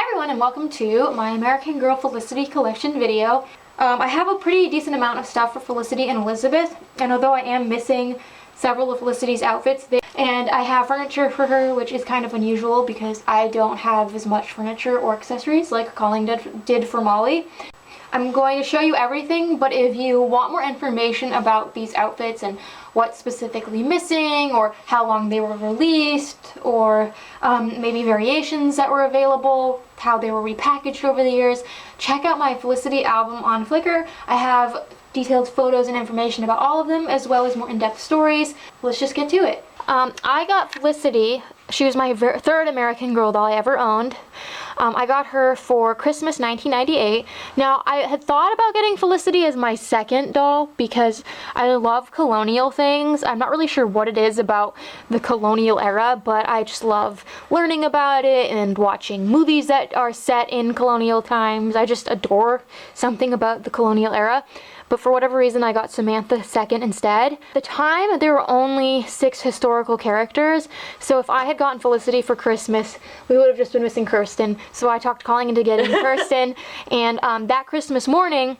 Hi everyone and welcome to my American Girl Felicity collection video. I have a pretty decent amount of stuff for Felicity and Elizabeth, and although I am missing several of Felicity's outfits, and I have furniture for her, which is kind of unusual because I don't have as much furniture or accessories like Colleen did for Molly. I'm going to show you everything, but if you want more information about these outfits and what's specifically missing, or how long they were released, or maybe variations that were available, how they were repackaged over the years, check out my Felicity album on Flickr. I have detailed photos and information about all of them, as well as more in-depth stories. Let's just get to it. I got Felicity. She was my third American Girl doll I ever owned. I got her for Christmas 1998. Now, I had thought about getting Felicity as my second doll because I love colonial things. I'm not really sure what it is about the colonial era, but I just love learning about it and watching movies that are set in colonial times. I just adore something about the colonial era. But for whatever reason, I got Samantha second instead. At the time, there were only 6 historical characters, so if I had gotten Felicity for Christmas, we would have just been missing Kirsten. So I talked Colleen into getting Kirsten, and that Christmas morning,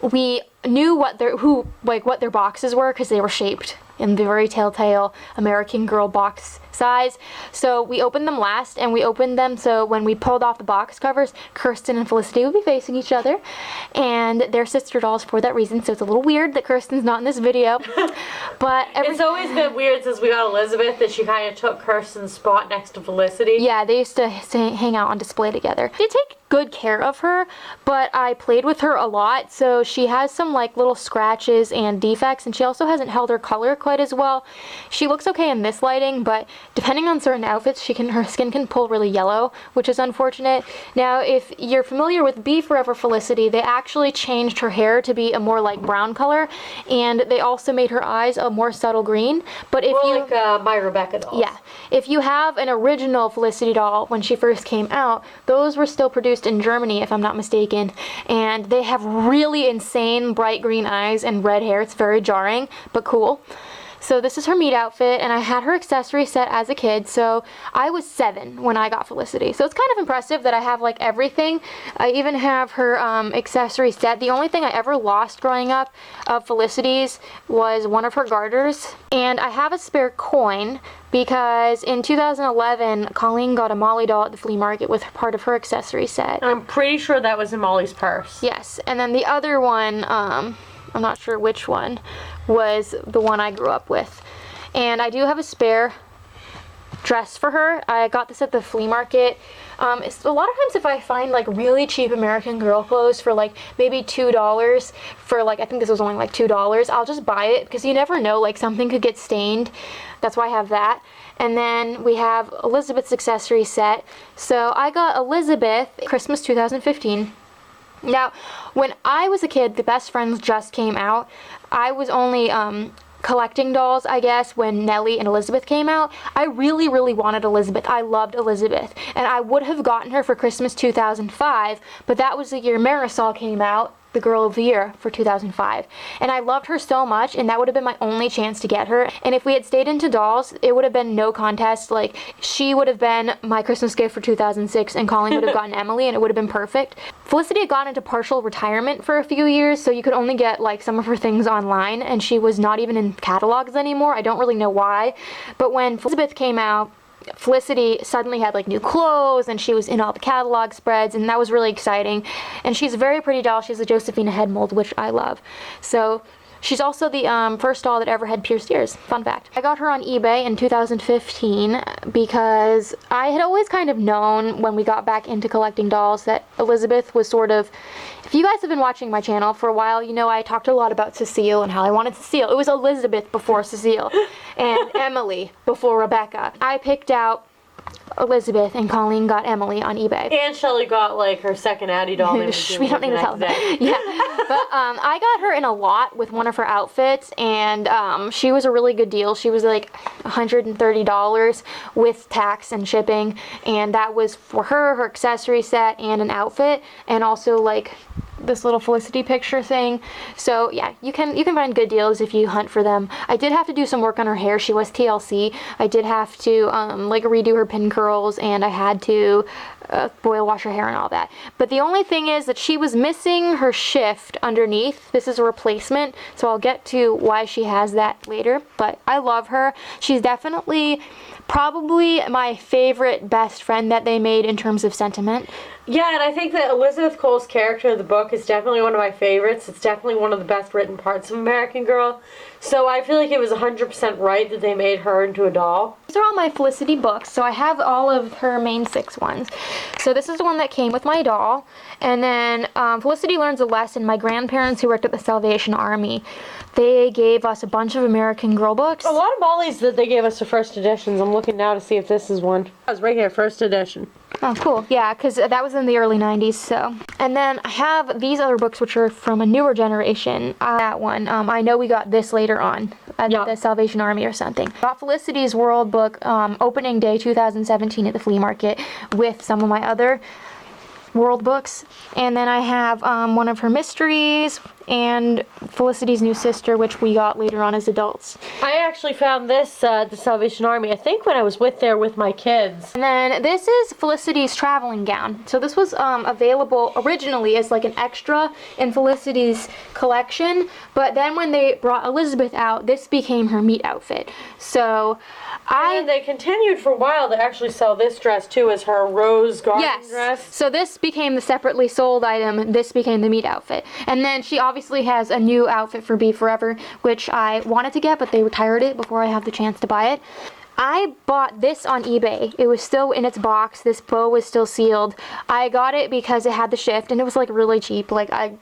we knew what their boxes were because they were shaped in the very telltale American Girl box size. So we opened them last, and we opened them so when we pulled off the box covers, Kirsten and Felicity would be facing each other, and they're sister dolls for that reason, so it's a little weird that Kirsten's not in this video. But it's always been weird since we got Elizabeth that she kind of took Kirsten's spot next to Felicity. Yeah, they used to hang out on display together. They take good care of her, but I played with her a lot, so she has some like little scratches and defects, and she also hasn't held her color quite as well. She looks okay in this lighting, but depending on certain outfits, her skin can pull really yellow, which is unfortunate. Now, if you're familiar with Be Forever Felicity, they actually changed her hair to be a more like brown color, and they also made her eyes a more subtle green. But if like my Rebecca dolls. Yeah, if you have an original Felicity doll when she first came out, those were still produced in Germany, if I'm not mistaken, and they have really insane bright green eyes and red hair. It's very jarring, but cool. So this is her meet outfit, and I had her accessory set as a kid, so I was 7 when I got Felicity. So it's kind of impressive that I have like everything. I even have her accessory set. The only thing I ever lost growing up of Felicity's was one of her garters, and I have a spare coin because in 2011, Colleen got a Molly doll at the flea market with part of her accessory set. I'm pretty sure that was in Molly's purse. Yes, and then the other one, I'm not sure which one, was the one I grew up with. And I do have a spare dress for her. I got this at the flea market. It's a lot of times if I find like really cheap American Girl clothes for like maybe $2 for like, I think this was only like $2, I'll just buy it because you never know, like something could get stained. That's why I have that. And then we have Elizabeth's accessory set. So I got Elizabeth Christmas 2015. Now, when I was a kid, the Best Friends just came out. I was only collecting dolls, I guess, when Nellie and Elizabeth came out. I really, really wanted Elizabeth. I loved Elizabeth. And I would have gotten her for Christmas 2005, but that was the year Marisol came out, the Girl of the Year for 2005. And I loved her so much, and that would have been my only chance to get her. And if we had stayed into dolls, it would have been no contest. Like, she would have been my Christmas gift for 2006, and Colleen would have gotten Emily, and it would have been perfect. Felicity had gone into partial retirement for a few years, so you could only get like some of her things online, and she was not even in catalogs anymore. I don't really know why. But when Elizabeth came out, Felicity suddenly had like new clothes, and she was in all the catalog spreads, and that was really exciting. And she's a very pretty doll. She's a Josephina head mold, which I love. So she's also the first doll that ever had pierced ears. Fun fact. I got her on eBay in 2015 because I had always kind of known when we got back into collecting dolls that Elizabeth was sort of, if you guys have been watching my channel for a while, you know I talked a lot about Cecile and how I wanted Cecile. It was Elizabeth before Cecile and Emily before Rebecca. I picked out Elizabeth, and Colleen got Emily on eBay. And Shelly got like her second Addie doll. We don't need to tell them. Yeah, but I got her in a lot with one of her outfits, and she was a really good deal. She was like $130 with tax and shipping, and that was for her accessory set and an outfit, and also like this little Felicity picture thing. So yeah, you can find good deals if you hunt for them. I did have to do some work on her hair. She was TLC. I did have to like redo her pin curls, and I had to boil wash her hair and all that. But the only thing is that she was missing her shift underneath. This is a replacement, so I'll get to why she has that later. But I love her. She's definitely probably my favorite best friend that they made in terms of sentiment. Yeah, and I think that Elizabeth Cole's character in the book is definitely one of my favorites. It's definitely one of the best written parts of American Girl. So I feel like it was 100% right that they made her into a doll. These are all my Felicity books, so I have all of her main 6 ones. So this is the one that came with my doll. And then Felicity Learns a Lesson. My grandparents who worked at the Salvation Army, they gave us a bunch of American Girl books. A lot of dollies that they gave us for first editions. I'm looking now to see if this is one. That was right here, first edition. Oh, cool. Yeah, because that was in the early 90s, so. And then I have these other books, which are from a newer generation. That one, I know we got this later on at the Salvation Army or something. Got Felicity's World book opening day 2017 at the flea market with some of my other World books. And then I have one of her mysteries and Felicity's New Sister, which we got later on as adults. I actually found this at the Salvation Army, I think when I was there with my kids. And then this is Felicity's traveling gown. So this was available originally as like an extra in Felicity's collection, but then when they brought Elizabeth out, this became her meet outfit. So and they continued for a while to actually sell this dress too as her rose garden dress. So this became the separately sold item. This became the meet outfit. And then she obviously has a new outfit for Be Forever, which I wanted to get, but they retired it before I have the chance to buy it. I bought this on eBay. It was still in its box. This bow was still sealed. I got it because it had the shift, and it was like really cheap. Like I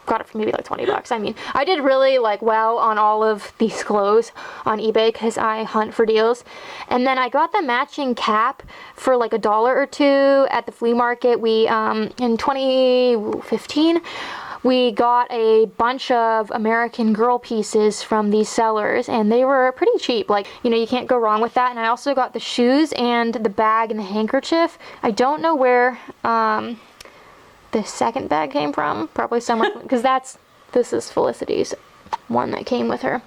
got it for maybe like 20 bucks. I mean, I did really like well on all of these clothes on eBay because I hunt for deals. And then I got the matching cap for like $1 or $2 at the flea market. We in 2015 we got a bunch of American Girl pieces from these sellers, and they were pretty cheap. Like, you know, you can't go wrong with that. And I also got the shoes and the bag and the handkerchief. I don't know where the second bag came from, probably somewhere, because this is Felicity's one that came with her.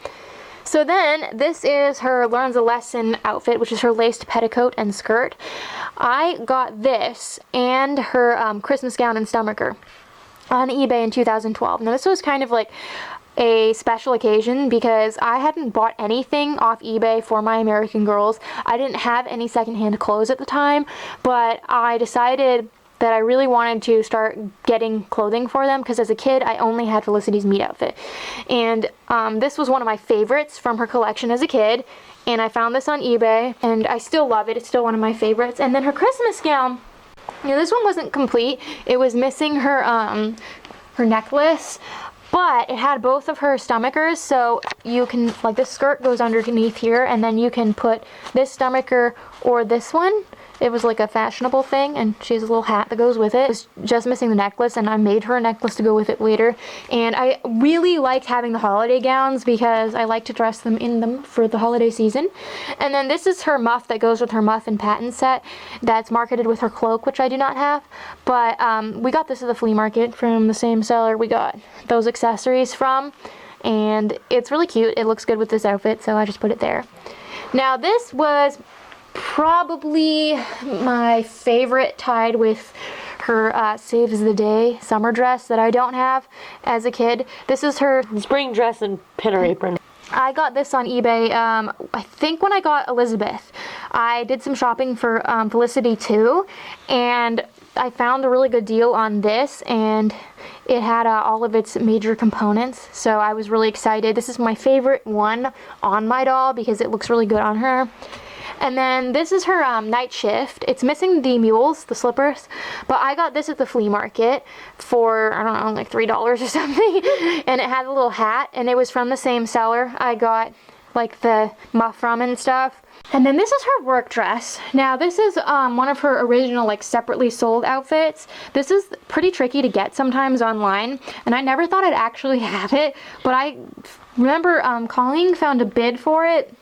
So then this is her Learns a Lesson outfit, which is her laced petticoat and skirt. I got this and her Christmas gown and stomacher on eBay in 2012. Now this was kind of like a special occasion because I hadn't bought anything off eBay for my American Girls. I didn't have any secondhand clothes at the time, but I decided that I really wanted to start getting clothing for them because as a kid I only had Felicity's meet outfit, and this was one of my favorites from her collection as a kid, and I found this on eBay and I still love it. It's still one of my favorites. And then her Christmas gown, you know, this one wasn't complete. It was missing her her necklace, but it had both of her stomachers, so you can, like, this skirt goes underneath here, and then you can put this stomacher or this one. It was like a fashionable thing, and she has a little hat that goes with it. It's just missing the necklace, and I made her a necklace to go with it later. And I really liked having the holiday gowns because I like to dress them in them for the holiday season. And then this is her muff that goes with her muff and patent set that's marketed with her cloak, which I do not have. But we got this at the flea market from the same seller we got those accessories from, and it's really cute. It looks good with this outfit, so I just put it there. Now this was probably my favorite, tied with her Saves the Day summer dress that I don't have as a kid. This is her spring dress and pinner apron. I got this on eBay, I think when I got Elizabeth. I did some shopping for Felicity too, and I found a really good deal on this, and it had all of its major components, so I was really excited. This is my favorite one on my doll because it looks really good on her. And then this is her night shift. It's missing the mules, the slippers, but I got this at the flea market for, I don't know, like $3 or something. And it had a little hat, and it was from the same seller I got like the muff from and stuff. And then this is her work dress. Now this is one of her original like separately sold outfits. This is pretty tricky to get sometimes online, and I never thought I'd actually have it, but I remember Colleen found a bid for it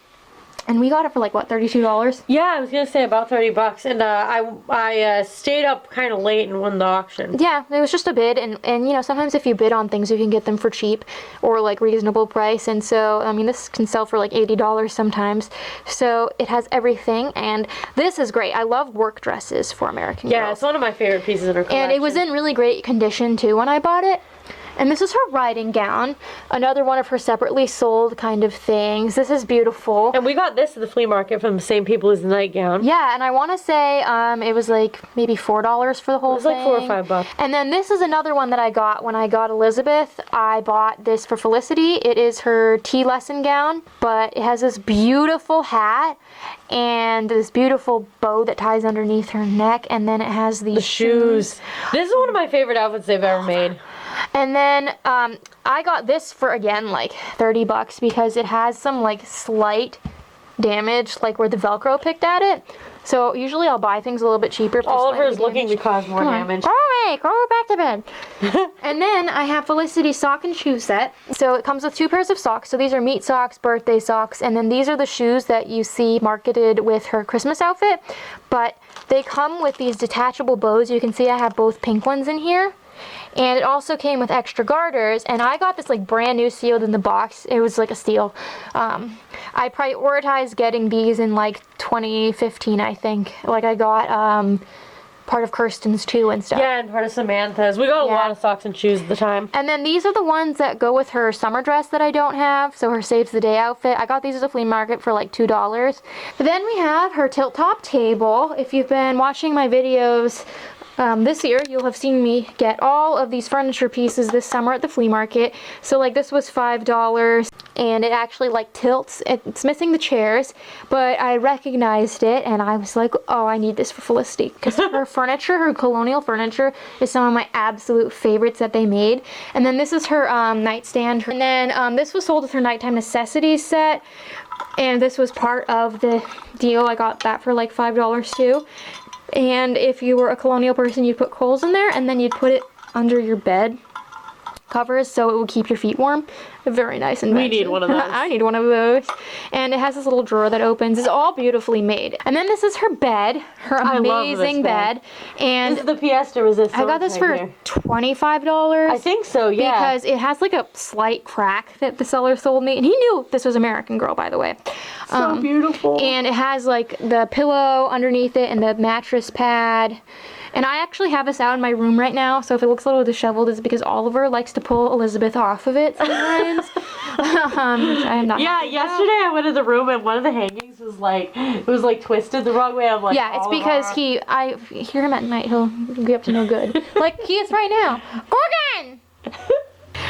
And we got it for like, what, $32? Yeah, I was gonna say about $30, and I stayed up kind of late and won the auction. Yeah, it was just a bid, and you know, sometimes if you bid on things, you can get them for cheap or like reasonable price, and so, I mean, this can sell for like $80 sometimes, so it has everything, and this is great. I love work dresses for American Yeah, girls. it's one of my favorite pieces in her collection. And it was in really great condition too when I bought it. And this is her riding gown, another one of her separately sold kind of things. This is beautiful. And we got this at the flea market from the same people as the nightgown. Yeah, and I want to say it was like maybe $4 for the whole thing. It was like $4 or $5. And then this is another one that I got when I got Elizabeth. I bought this for Felicity. It is her tea lesson gown, but it has this beautiful hat and this beautiful bow that ties underneath her neck, and then it has these Shoes. This is one of my favorite outfits they've ever made. And then I got this for, again, like $30 because it has some like slight damage, like where the Velcro picked at it. So usually I'll buy things a little bit cheaper. Oliver's looking to cause more damage. Go away, go back to bed. And then I have Felicity's sock and shoe set. So it comes with 2 pairs of socks. So these are meet socks, birthday socks, and then these are the shoes that you see marketed with her Christmas outfit. But they come with these detachable bows. You can see I have both pink ones in here. And it also came with extra garters, and I got this like brand new sealed in the box. It was like a steal. I prioritized getting these in like 2015, I think. Like I got part of Kirsten's too and stuff. Yeah, and part of Samantha's. We got a lot of socks and shoes at the time. And then these are the ones that go with her summer dress that I don't have, so her Saves the Day outfit. I got these at the flea market for like $2. But then we have her tilt top table. If you've been watching my videos this year, you'll have seen me get all of these furniture pieces this summer at the flea market. So like this was $5, and it actually like tilts. It's missing the chairs, but I recognized it and I was like, oh, I need this for Felicity, because her furniture, her colonial furniture, is some of my absolute favorites that they made. And then this is her nightstand, and then this was sold with her nighttime necessities set, and this was part of the deal. I got that for like $5 too. And if you were a colonial person, you'd put coals in there, and then you'd put it under your bed covers so it would keep your feet warm. Very nice invention. We need one of those. I need one of those. And it has this little drawer that opens. It's all beautifully made. And then this is her bed, her amazing bed. And this is the pièce de résistance. I got this for $25. I think so, yeah. Because it has like a slight crack that the seller sold me. And he knew this was American Girl, by the way. So beautiful. And it has like the pillow underneath it and the mattress pad. And I actually have this out in my room right now, so if it looks a little disheveled, it's because Oliver likes to pull Elizabeth off of it sometimes. Which I am not happy yesterday I went in the room and one of the hangings was like, twisted the wrong way. I'm like, yeah, it's because I hear him at night, he'll be up to no good. Like he is right now. Morgan!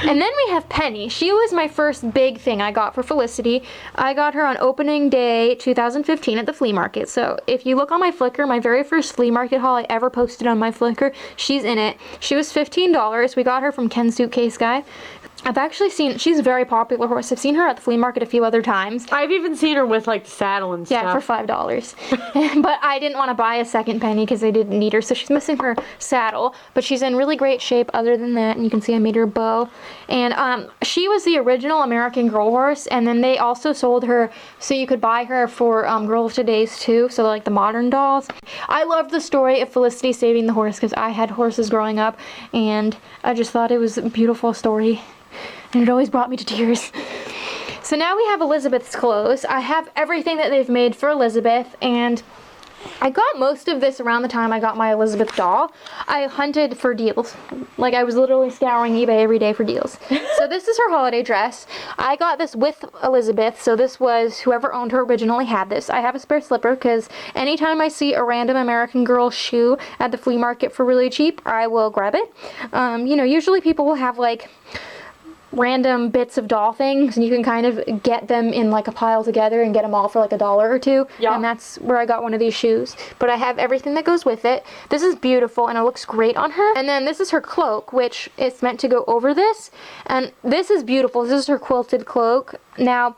And then we have Penny. She was my first big thing I got for Felicity. I got her on opening day 2015 at the flea market. So if you look on my Flickr, my very first flea market haul I ever posted on my Flickr, she's in it. She was $15. We got her from Ken Suitcase Guy. I've actually seen, she's a very popular horse. I've seen her at the flea market a few other times. I've even seen her with like the saddle and stuff. Yeah, for $5. But I didn't want to buy a second Penny because I didn't need her, so she's missing her saddle. But she's in really great shape other than that, and you can see I made her bow. And she was the original American Girl horse, and then they also sold her so you could buy her for Girl of Today's too, so like the modern dolls. I loved the story of Felicity saving the horse because I had horses growing up, and I just thought it was a beautiful story. And it always brought me to tears. So now we have Elizabeth's clothes. I have everything that they've made for Elizabeth, and I got most of this around the time I got my Elizabeth doll. I hunted for deals. Like, I was literally scouring eBay every day for deals. So this is her holiday dress. I got this with Elizabeth, so this was whoever owned her originally had this. I have a spare slipper because anytime I see a random American Girl shoe at the flea market for really cheap, I will grab it. You know, usually people will have like random bits of doll things, and you can kind of get them in like a pile together and get them all for like $1 or $2. Yeah. And that's where I got one of these shoes. But I have everything that goes with it. This is beautiful and it looks great on her. And then this is her cloak, which is meant to go over this. And this is beautiful. This is her quilted cloak. Now,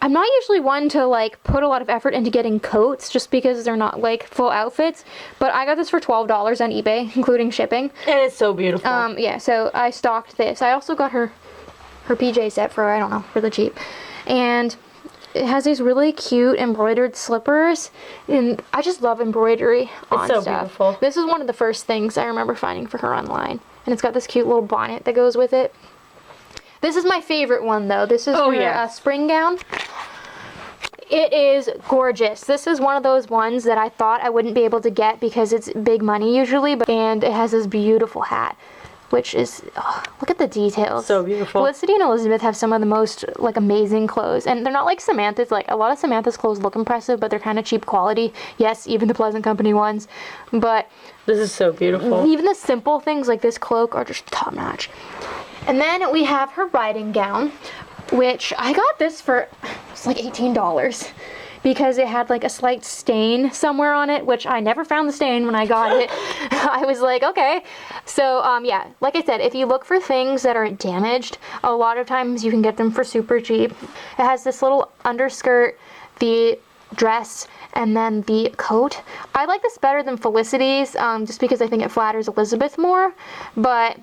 I'm not usually one to like put a lot of effort into getting coats just because they're not like full outfits, but I got this for $12 on eBay, including shipping. And it's so beautiful. Yeah, so I stocked this. I also got her PJ set for, I don't know, really cheap. And it has these really cute embroidered slippers, and I just love embroidery on so stuff. beautiful. This is one of the first things I remember finding for her online, and it's got this cute little bonnet that goes with it. This is my favorite one though. This is her spring gown. It is gorgeous. This is one of those ones that I thought I wouldn't be able to get because it's big money usually, and it has this beautiful hat, which is, look at the details. So beautiful. Felicity and Elizabeth have some of the most like amazing clothes, and they're not like Samantha's. Like a lot of Samantha's clothes look impressive, but they're kind of cheap quality. Yes, even the Pleasant Company ones, but this is so beautiful. Even the simple things like this cloak are just top notch. And then we have her riding gown, which I got this for, it's like $18 because it had like a slight stain somewhere on it, which I never found the stain when I got it. I was like, okay. So yeah, like I said, if you look for things that are damaged, a lot of times you can get them for super cheap. It has this little underskirt, the dress, and then the coat. I like this better than Felicity's, just because I think it flatters Elizabeth more, but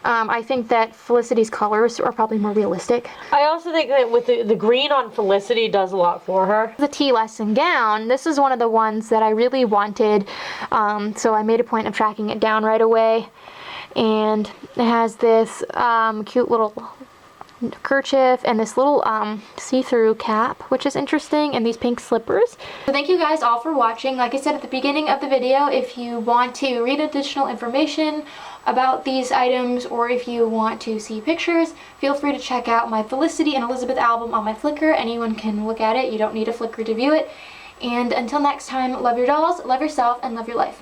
I think that Felicity's colors are probably more realistic. I also think that with the green on Felicity does a lot for her. The tea lesson gown, this is one of the ones that I really wanted, so I made a point of tracking it down right away. And it has this cute little kerchief and this little see-through cap, which is interesting, and these pink slippers. So thank you guys all for watching. Like I said at the beginning of the video, if you want to read additional information about these items, or if you want to see pictures, feel free to check out my Felicity and Elizabeth album on my Flickr. Anyone can look at it. You don't need a Flickr to view it. And until next time, love your dolls, love yourself, and love your life.